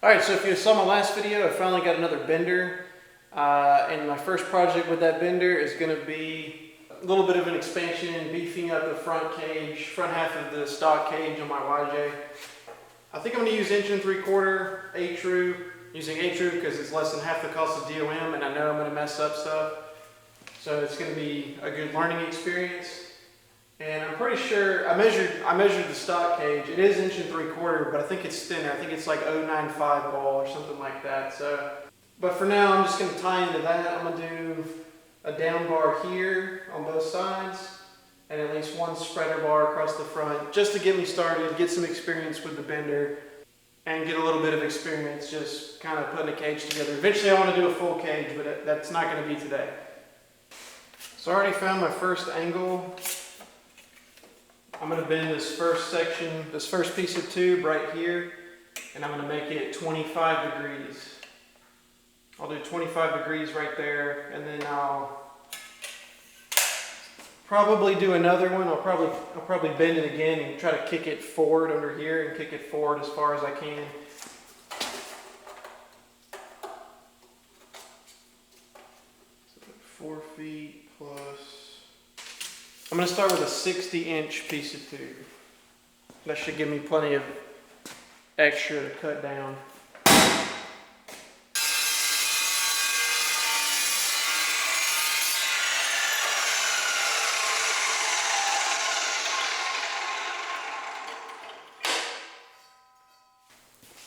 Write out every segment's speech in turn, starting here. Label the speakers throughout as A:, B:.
A: Alright, so if you saw my last video, I finally got another bender. And my first project with that bender is going to be a little bit of an expansion and beefing up the front half of the stock cage on my YJ. I think I'm going to use 1 3/4 A-true, using A-true because it's less than half the cost of DOM and I know I'm going to mess up stuff. So it's going to be a good learning experience. And I'm pretty sure, I measured the stock cage. It is 1 3/4, but I think it's thinner. I think it's like 0.95 ball or something like that. So, but for now, I'm just going to tie into that. I'm going to do a down bar here on both sides, and at least one spreader bar across the front, just to get me started, get some experience with the bender, and get a little bit of experience just kind of putting a cage together. Eventually, I want to do a full cage, but that's not going to be today. So I already found my first angle. I'm going to bend this first section, this first piece of tube right here, and I'm going to make it 25 degrees. I'll do 25 degrees right there, and then I'll probably do another one. I'll probably bend it again and try to kick it forward under here and kick it forward as far as I can. So 4 feet plus. I'm going to start with a 60-inch piece of tube. That should give me plenty of extra to cut down.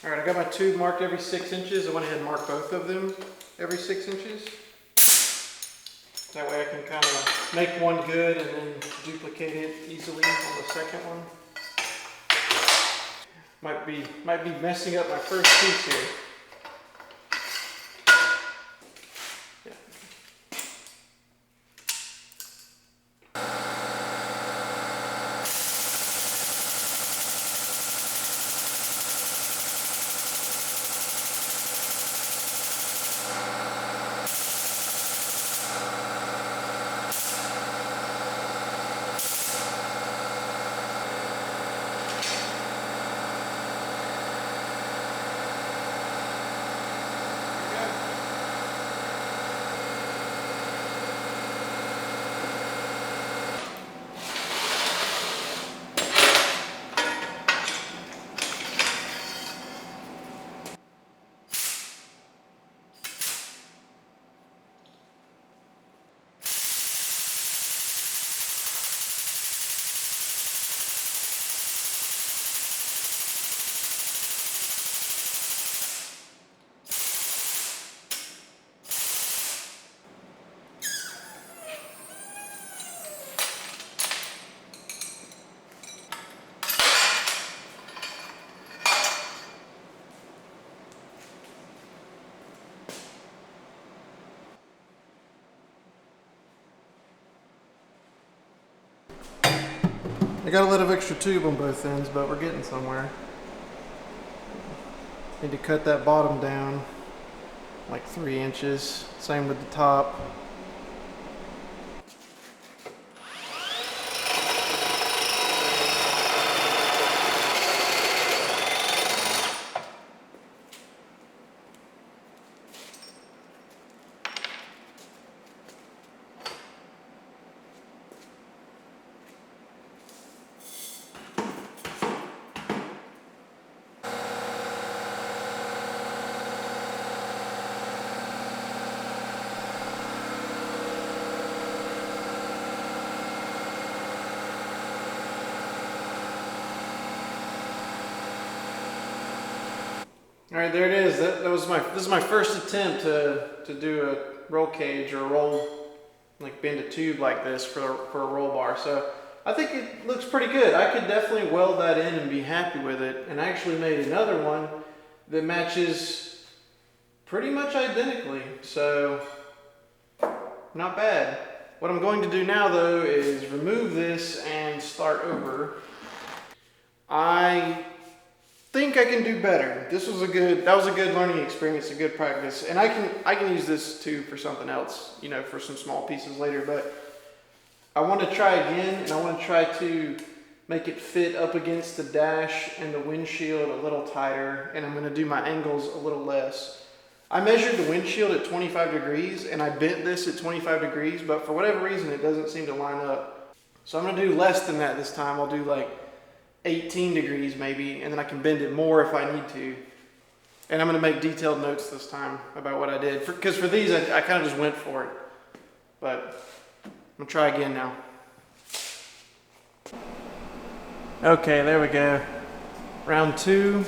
A: Alright, I got my tube marked every 6 inches. I went ahead and marked both of them every 6 inches. That way I can kind of make one good and then duplicate it easily on the second one. Might be messing up my first piece here. Yeah. I got a little extra tube on both ends, but we're getting somewhere. Need to cut that bottom down like 3 inches. Same with the top. All right, there it is. This is my first attempt to do a roll cage or bend a tube like this for a roll bar. So I think it looks pretty good. I could definitely weld that in and be happy with it. And I actually made another one that matches pretty much identically. So not bad. What I'm going to do now though is remove this and start over. I think I can do better. That was a good learning experience, a good practice, and I can use this too for something else, you know, for some small pieces later. But I want to try again, and I want to try to make it fit up against the dash and the windshield a little tighter, and I'm going to do my angles a little less. I measured the windshield at 25 degrees and I bent this at 25 degrees, but for whatever reason it doesn't seem to line up. So I'm going to do less than that this time. I'll do like 18 degrees maybe, and then I can bend it more if I need to. And I'm going to make detailed notes this time about what I did. Because for these, I kind of just went for it. But I'm going to try again now. Okay, there we go. Round 2.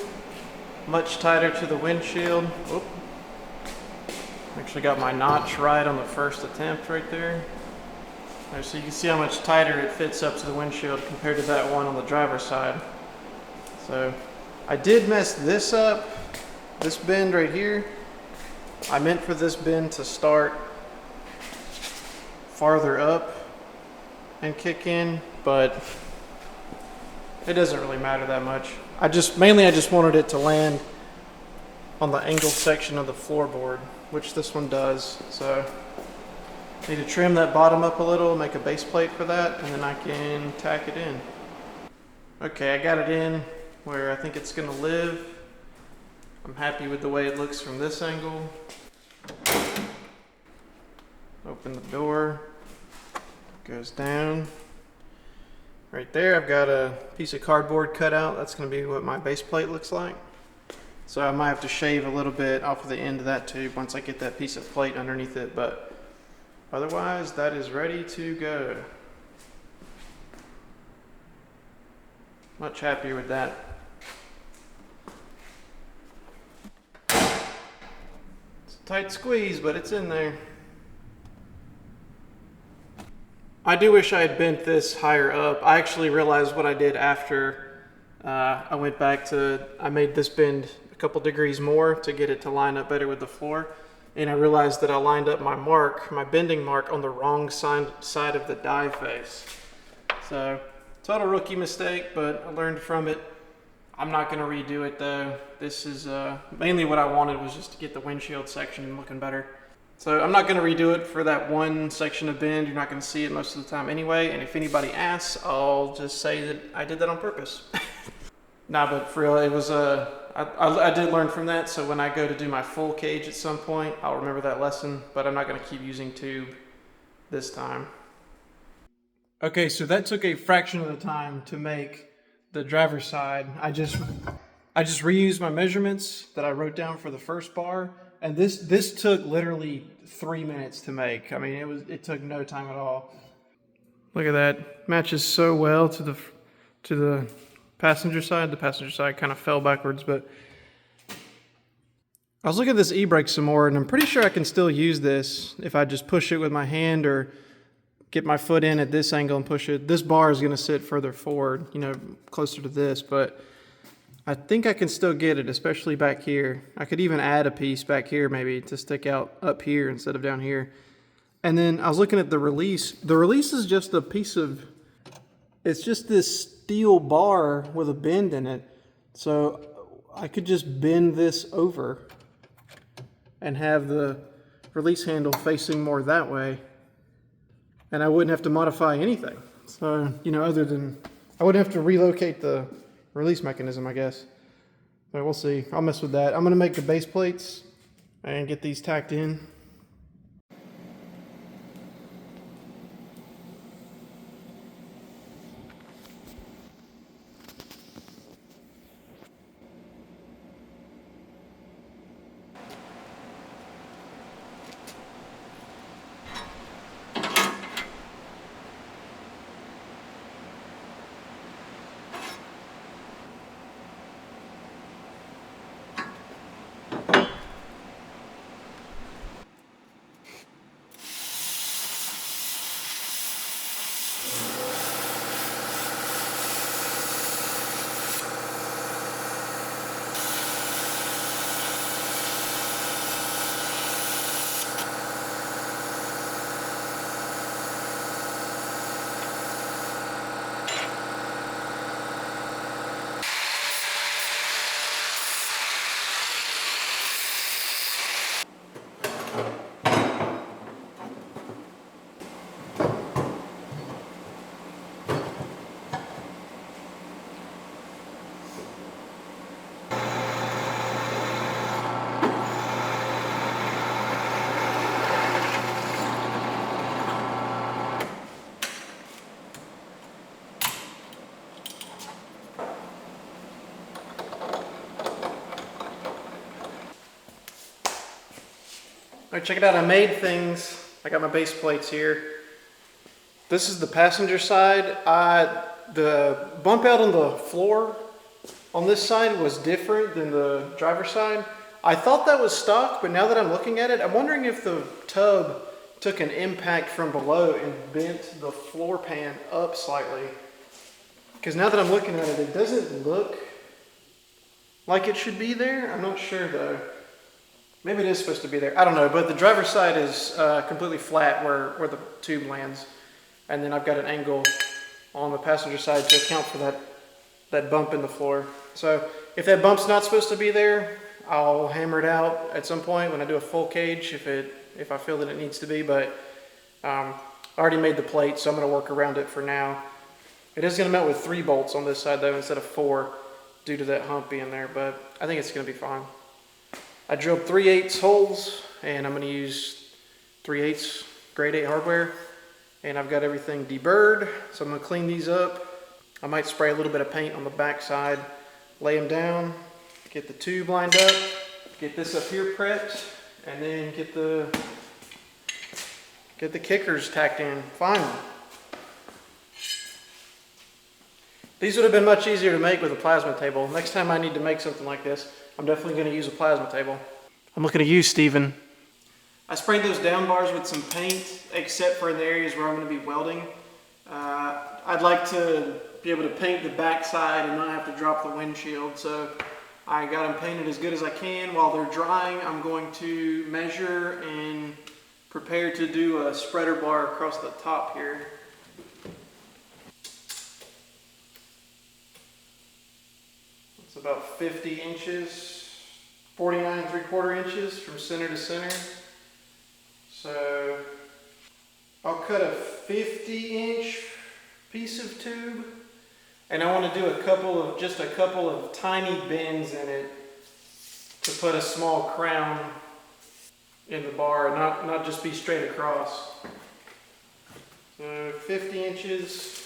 A: Much tighter to the windshield. Whoop. Actually got my notch right on the first attempt right there. So you can see how much tighter it fits up to the windshield compared to that one on the driver's side. So I did mess this up. This bend right here, I meant for this bend to start farther up and kick in, but it doesn't really matter that much. I just wanted it to land on the angled section of the floorboard, which this one does. So I need to trim that bottom up a little, make a base plate for that, and then I can tack it in. Okay, I got it in where I think it's gonna live. I'm happy with the way it looks from this angle. Open the door, goes down. Right there, I've got a piece of cardboard cut out. That's gonna be what my base plate looks like. So I might have to shave a little bit off of the end of that tube once I get that piece of plate underneath it, but otherwise that is ready to go. Much happier with that. Tight squeeze, but it's in there. I do wish I had bent this higher up. I actually realized what I did after I went back to, I made this bend a couple degrees more to get it to line up better with the floor. And I realized that I lined up my mark, my bending mark, on the wrong side of the die face. So, total rookie mistake, but I learned from it. I'm not going to redo it though. This is mainly what I wanted, was just to get the windshield section looking better. So I'm not going to redo it for that one section of bend. You're not going to see it most of the time anyway. And if anybody asks, I'll just say that I did that on purpose. Nah, but for real, it was I did learn from that. So when I go to do my full cage at some point, I'll remember that lesson. But I'm not going to keep using tube this time. Okay, so that took a fraction of the time to make the driver's side. I just reused my measurements that I wrote down for the first bar, and this took literally 3 minutes to make. I mean, it took no time at all. Look at that, matches so well to the passenger side. The passenger side kind of fell backwards, but I was looking at this e-brake some more, and I'm pretty sure I can still use this if I just push it with my hand or get my foot in at this angle and push it. This bar is going to sit further forward, you know, closer to this, but I think I can still get it, especially back here. I could even add a piece back here maybe to stick out up here instead of down here. And then I was looking at the release. The release is just a piece of, it's just this steel bar with a bend in it. So I could just bend this over and have the release handle facing more that way, and I wouldn't have to modify anything. So, you know, other than, I wouldn't have to relocate the release mechanism, I guess. But we'll see. I'll mess with that. I'm going to make the base plates and get these tacked in. Alright, check it out. I made things. I got my base plates here. This is the passenger side. The bump out on the floor on this side was different than the driver's side. I thought that was stock, but now that I'm looking at it, I'm wondering if the tub took an impact from below and bent the floor pan up slightly. Because now that I'm looking at it, it doesn't look like it should be there. I'm not sure though. Maybe it is supposed to be there. I don't know, but the driver's side is completely flat where the tube lands. And then I've got an angle on the passenger side to account for that bump in the floor. So if that bump's not supposed to be there, I'll hammer it out at some point when I do a full cage if I feel that it needs to be. But I already made the plate, so I'm going to work around it for now. It is going to mount with 3 bolts on this side though instead of 4 due to that hump being there, but I think it's going to be fine. I drilled 3/8 holes, and I'm going to use 3/8 grade 8 hardware, and I've got everything deburred, so I'm going to clean these up. I might spray a little bit of paint on the back side, lay them down, get the tube lined up, get this up here prepped, and then get the kickers tacked in finally. These would have been much easier to make with a plasma table. Next time I need to make something like this, I'm definitely going to use a plasma table. I'm looking at you, Steven. I sprayed those down bars with some paint, except for in the areas where I'm going to be welding. I'd like to be able to paint the back side and not have to drop the windshield, so I got them painted as good as I can. While they're drying, I'm going to measure and prepare to do a spreader bar across the top here. It's about 50 inches, 49 3/4 inches from center to center. So I'll cut a 50-inch piece of tube, and I want to do just a couple of tiny bends in it to put a small crown in the bar, not just be straight across. So 50 inches,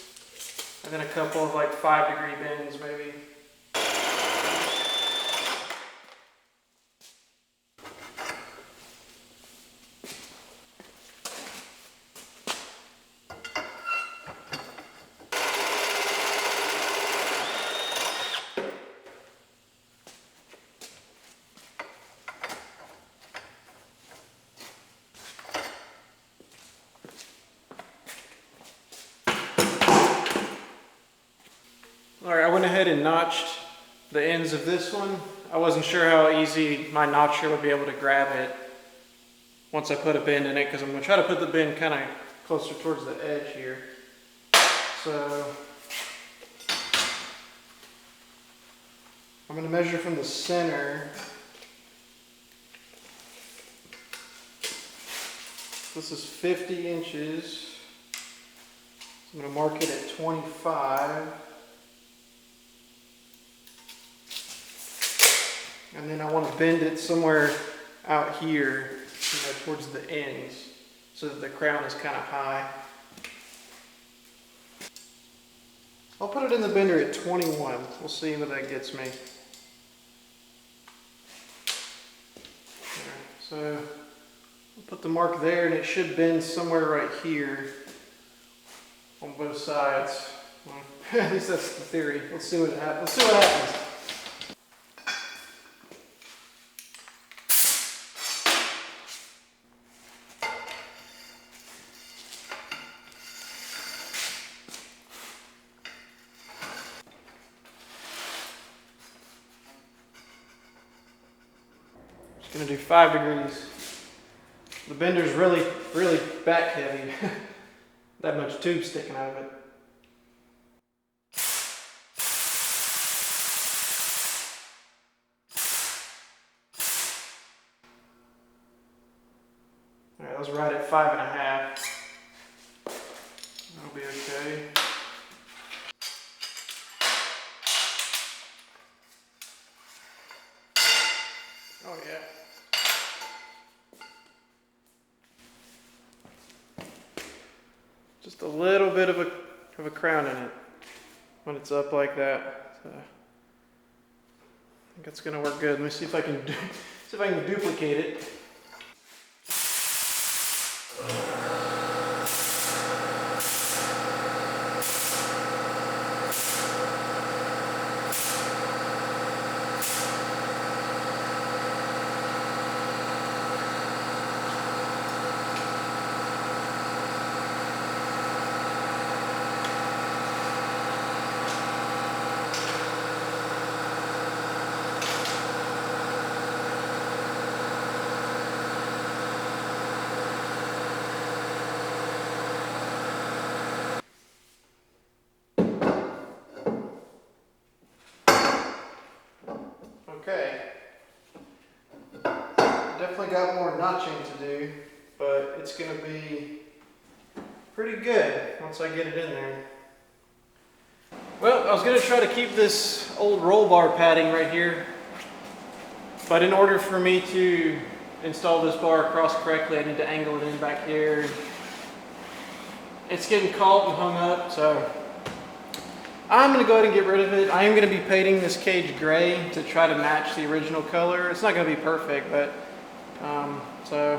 A: and then a couple of like 5-degree bends maybe. Alright, I went ahead and notched the ends of this one. I wasn't sure how easy my notcher would be able to grab it once I put a bend in it, because I'm going to try to put the bend kind of closer towards the edge here. So I'm going to measure from the center. This is 50 inches. So I'm going to mark it at 25. And then I want to bend it somewhere out here, towards the ends, so that the crown is kind of high. I'll put it in the bender at 21. We'll see what that gets me. Alright, so I'll put the mark there, and it should bend somewhere right here on both sides. Well, at least that's the theory. Let's see what happens. Going to do 5 degrees. The bender's really back heavy. That much tube sticking out of it. Alright, that was right at 5.5. That'll be okay. Oh yeah. Just a little bit of a crown in it when it's up like that. So I think it's gonna work good. Let me see if I can duplicate it. Okay. Definitely got more notching to do, but it's going to be pretty good once I get it in there. Well, I was going to try to keep this old roll bar padding right here, but in order for me to install this bar across correctly, I need to angle it in back here. It's getting caught and hung up, so I'm going to go ahead and get rid of it. I am going to be painting this cage gray to try to match the original color. It's not going to be perfect, but so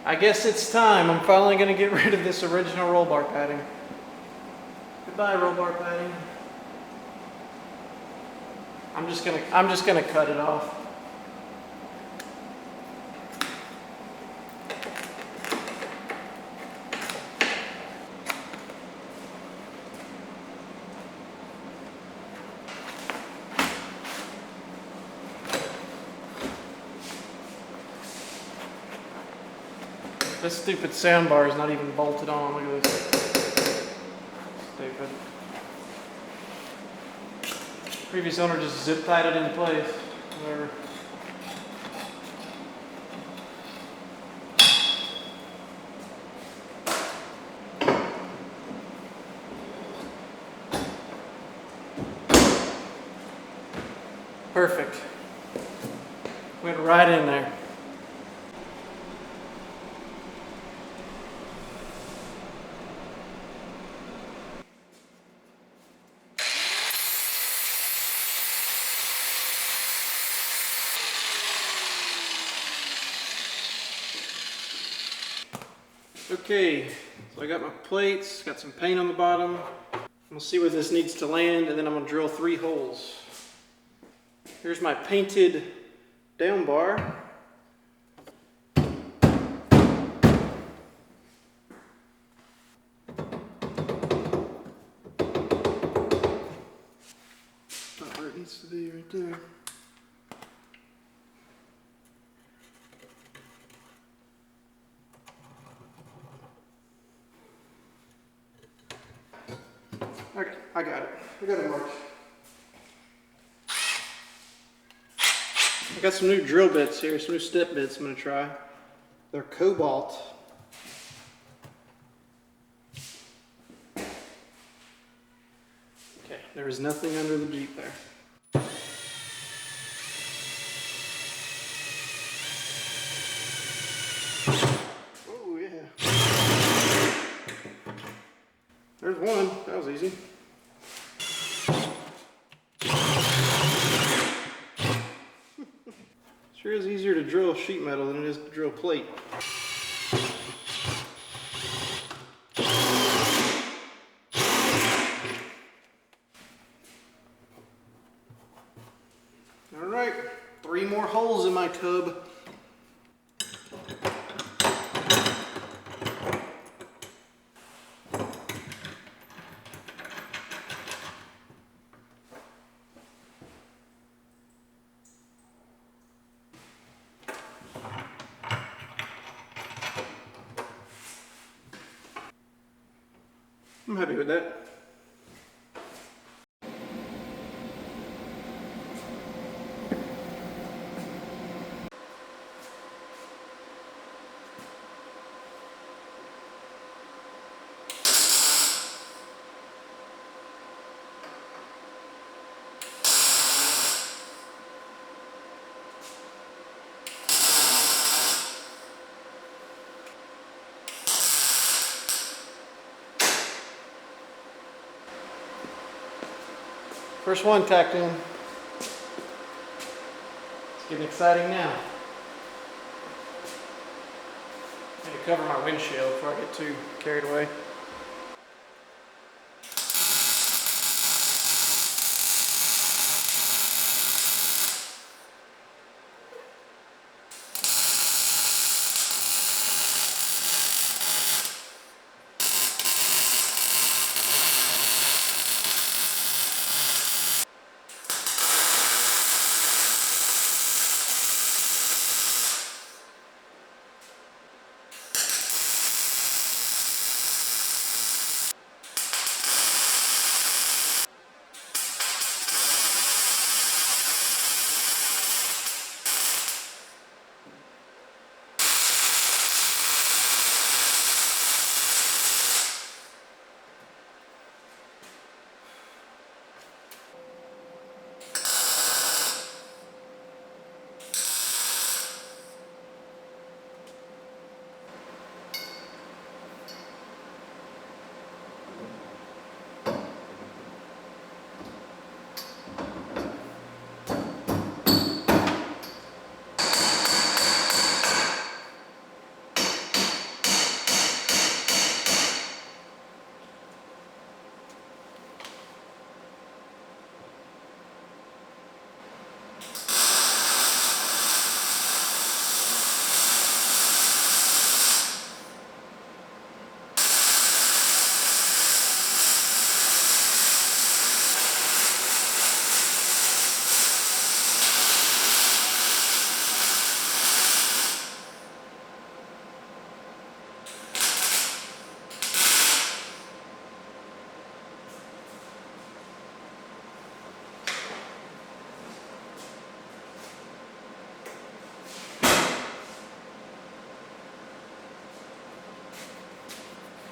A: I guess it's time. I'm finally going to get rid of this original roll bar padding. Goodbye, roll bar padding. I'm just gonna cut it off. This stupid sound bar is not even bolted on. Look at this. Stupid. Previous owner just zip tied it into place. Whatever. Perfect. Went right in there. Okay, so I got my plates, got some paint on the bottom. We'll see where this needs to land, and then I'm gonna drill 3 holes. Here's my painted down bar. About where it needs to be, right there. Okay, I got it. I got it marked. I got some new drill bits here, some new step bits I'm going to try. They're cobalt. Okay, there is nothing under the Jeep there. Oh yeah. There's one. That was easy. Sure is easier to drill sheet metal than it is to drill plate. All right, 3 more holes in my tub. I'm happy with that. First one tacked in. It's getting exciting now. I need to cover my windshield before I get too carried away.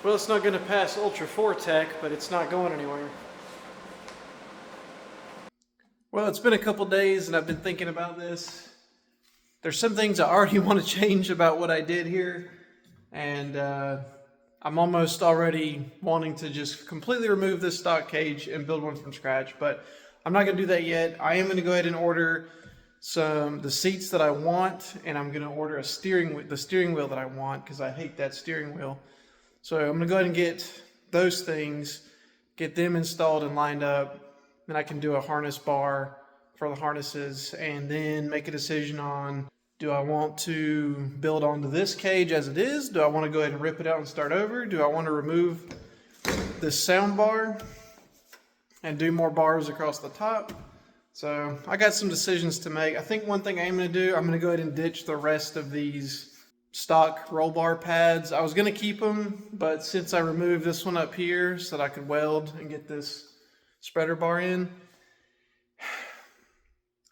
A: Well, it's not going to pass Ultra 4 Tech, but it's not going anywhere. Well, it's been a couple days and I've been thinking about this. There's some things I already want to change about what I did here. And I'm almost already wanting to just completely remove this stock cage and build one from scratch. But I'm not going to do that yet. I am going to go ahead and order the seats that I want. And I'm going to order the steering wheel that I want, because I hate that steering wheel. So I'm going to go ahead and get those things, get them installed and lined up. Then I can do a harness bar for the harnesses, and then make a decision on, do I want to build onto this cage as it is? Do I want to go ahead and rip it out and start over? Do I want to remove this sound bar and do more bars across the top? So I got some decisions to make. I think one thing I'm going to do, I'm going to go ahead and ditch the rest of these stock roll bar pads. I was going to keep them, but since I removed this one up here so that I could weld and get this spreader bar in,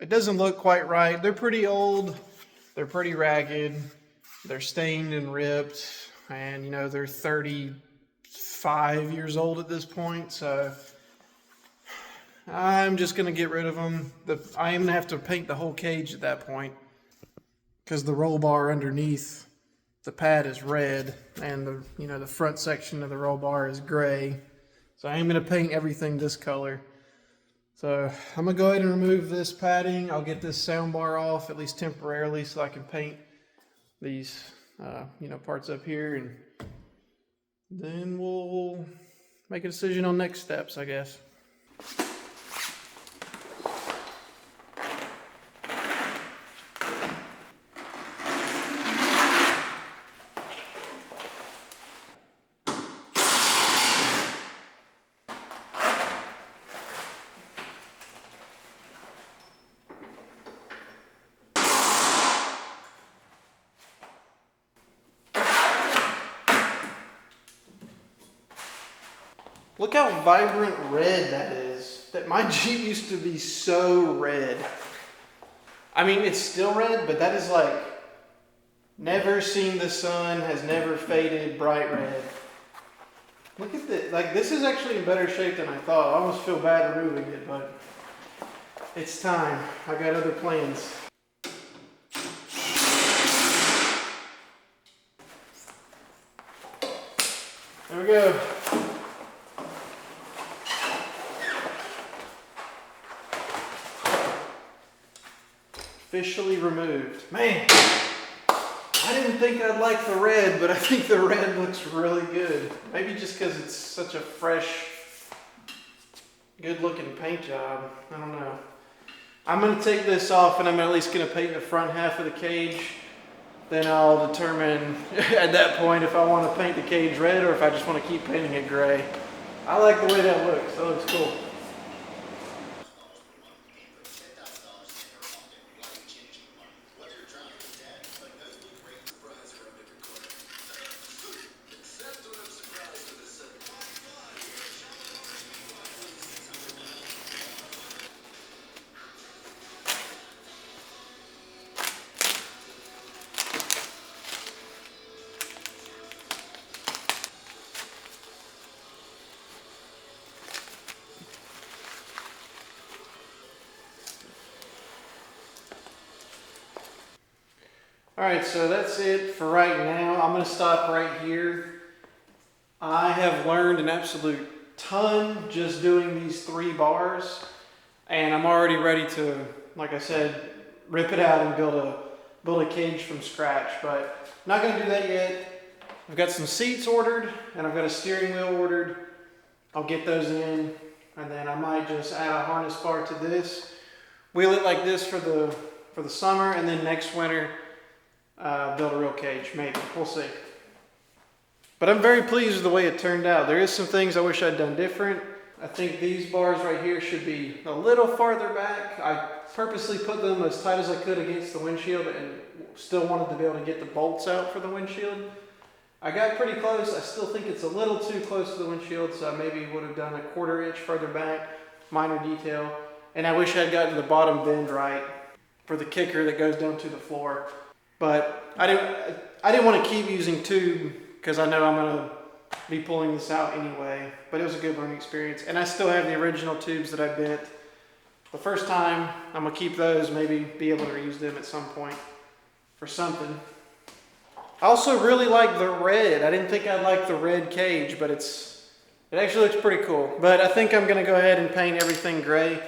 A: it doesn't look quite right. They're pretty old, they're pretty ragged, they're stained and ripped, and you know, they're 35 years old at this point, so I'm just going to get rid of them. I am going to have to paint the whole cage at that point, because the roll bar underneath the pad is red, and the front section of the roll bar is gray. So I am going to paint everything this color. So I'm going to go ahead and remove this padding. I'll get this sound bar off, at least temporarily, so I can paint these parts up here, and then we'll make a decision on next steps, I guess. Look how vibrant red that is. My Jeep used to be so red. I mean, it's still red, but that is like never seen the sun, has never faded, bright red. Look at this. Like, this is actually in better shape than I thought. I almost feel bad removing it, but it's time. I got other plans. There we go. Officially removed. Man, I didn't think I'd like the red, but I think the red looks really good. Maybe just because it's such a fresh, good looking paint job. I don't know. I'm going to take this off, and I'm at least going to paint the front half of the cage. Then I'll determine at that point if I want to paint the cage red or if I just want to keep painting it gray. I like the way that looks. That looks cool. Alright, so that's it for right now. I'm going to stop right here. I have learned an absolute ton just doing these 3 bars, and I'm already ready to, like I said, rip it out and build a cage from scratch, but I'm not going to do that yet. I've got some seats ordered, and I've got a steering wheel ordered. I'll get those in, and then I might just add a harness bar to this, wheel it like this for the summer, and then next winter build a real cage, maybe. We'll see. But I'm very pleased with the way it turned out. There is some things I wish I'd done different. I think these bars right here should be a little farther back. I purposely put them as tight as I could against the windshield and still wanted to be able to get the bolts out for the windshield. I got pretty close. I still think it's a little too close to the windshield, so I maybe would have done a 1/4 inch further back, minor detail. And I wish I'd gotten the bottom bend right for the kicker that goes down to the floor. But I didn't want to keep using tube because I know I'm going to be pulling this out anyway, but it was a good learning experience. And I still have the original tubes that I bent the first time. I'm gonna keep those, maybe be able to reuse them at some point for something. I also really like the red. I didn't think I'd like the red cage, but it actually looks pretty cool. But I think I'm gonna go ahead and paint everything gray.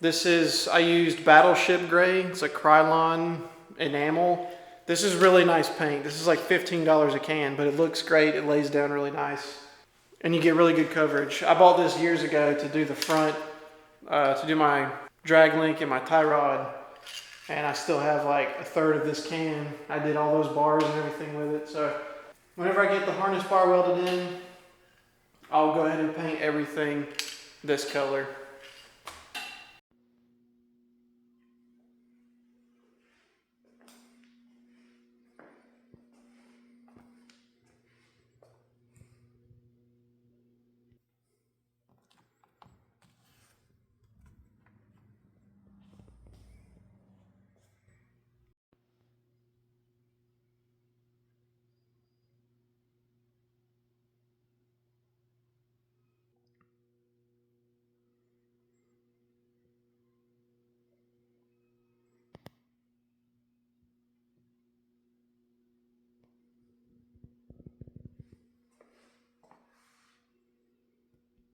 A: I used Battleship Gray. It's a Krylon enamel. This is really nice paint. This is like $15 a can, but it looks great. It lays down really nice. And you get really good coverage. I bought this years ago to do the front, to do my drag link and my tie rod. And I still have like a third of this can. I did all those bars and everything with it. So whenever I get the harness bar welded in, I'll go ahead and paint everything this color.